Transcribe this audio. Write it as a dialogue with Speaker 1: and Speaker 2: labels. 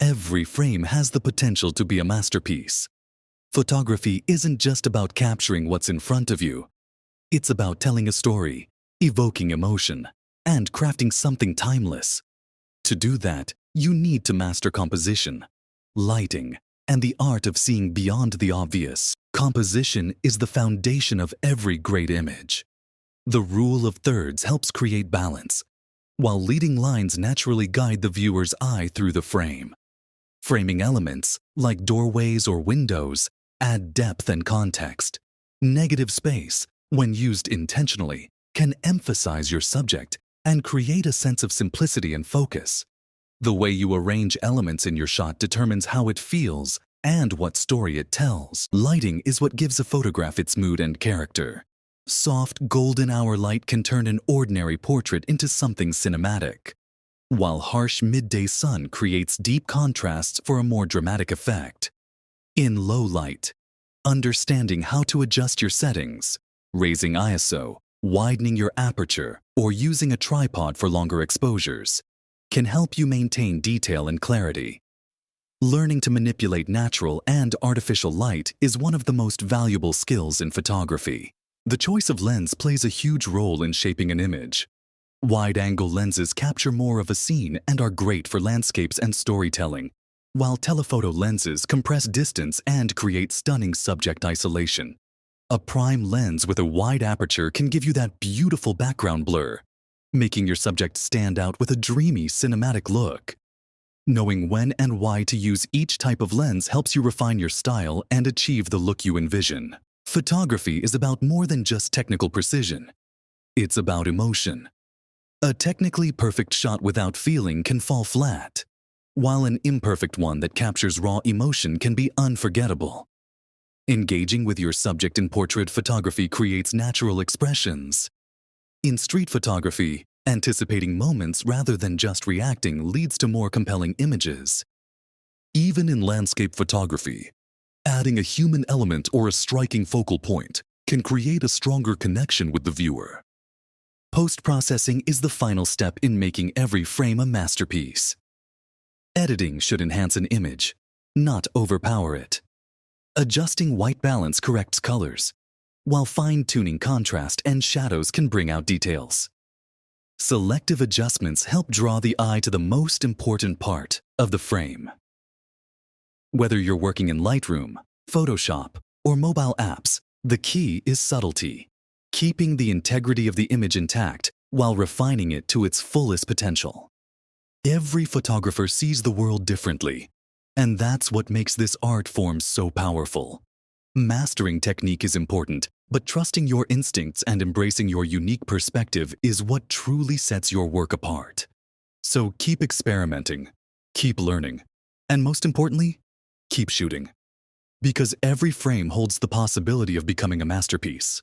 Speaker 1: Every frame has the potential to be a masterpiece. Photography isn't just about capturing what's in front of you. It's about telling a story, evoking emotion, and crafting something timeless. To do that, you need to master composition, lighting, and the art of seeing beyond the obvious. Composition is the foundation of every great image. The rule of thirds helps create balance, while leading lines naturally guide the viewer's eye through the frame. Framing elements, like doorways or windows, add depth and context. Negative space, when used intentionally, can emphasize your subject and create a sense of simplicity and focus. The way you arrange elements in your shot determines how it feels and what story it tells. Lighting is what gives a photograph its mood and character. Soft, golden hour light can turn an ordinary portrait into something cinematic, while harsh midday sun creates deep contrasts for a more dramatic effect. In low light, understanding how to adjust your settings, raising ISO, widening your aperture, or using a tripod for longer exposures can help you maintain detail and clarity. Learning to manipulate natural and artificial light is one of the most valuable skills in photography. The choice of lens plays a huge role in shaping an image. Wide-angle lenses capture more of a scene and are great for landscapes and storytelling, while telephoto lenses compress distance and create stunning subject isolation. A prime lens with a wide aperture can give you that beautiful background blur, making your subject stand out with a dreamy, cinematic look. Knowing when and why to use each type of lens helps you refine your style and achieve the look you envision. Photography is about more than just technical precision. It's about emotion. A technically perfect shot without feeling can fall flat, while an imperfect one that captures raw emotion can be unforgettable. Engaging with your subject in portrait photography creates natural expressions. In street photography, anticipating moments rather than just reacting leads to more compelling images. Even in landscape photography, adding a human element or a striking focal point can create a stronger connection with the viewer. Post-processing is the final step in making every frame a masterpiece. Editing should enhance an image, not overpower it. Adjusting white balance corrects colors, while fine-tuning contrast and shadows can bring out details. Selective adjustments help draw the eye to the most important part of the frame. Whether you're working in Lightroom, Photoshop, or mobile apps, the key is subtlety, keeping the integrity of the image intact while refining it to its fullest potential. Every photographer sees the world differently, and that's what makes this art form so powerful. Mastering technique is important, but trusting your instincts and embracing your unique perspective is what truly sets your work apart. So keep experimenting, keep learning, and most importantly, keep shooting. Because every frame holds the possibility of becoming a masterpiece.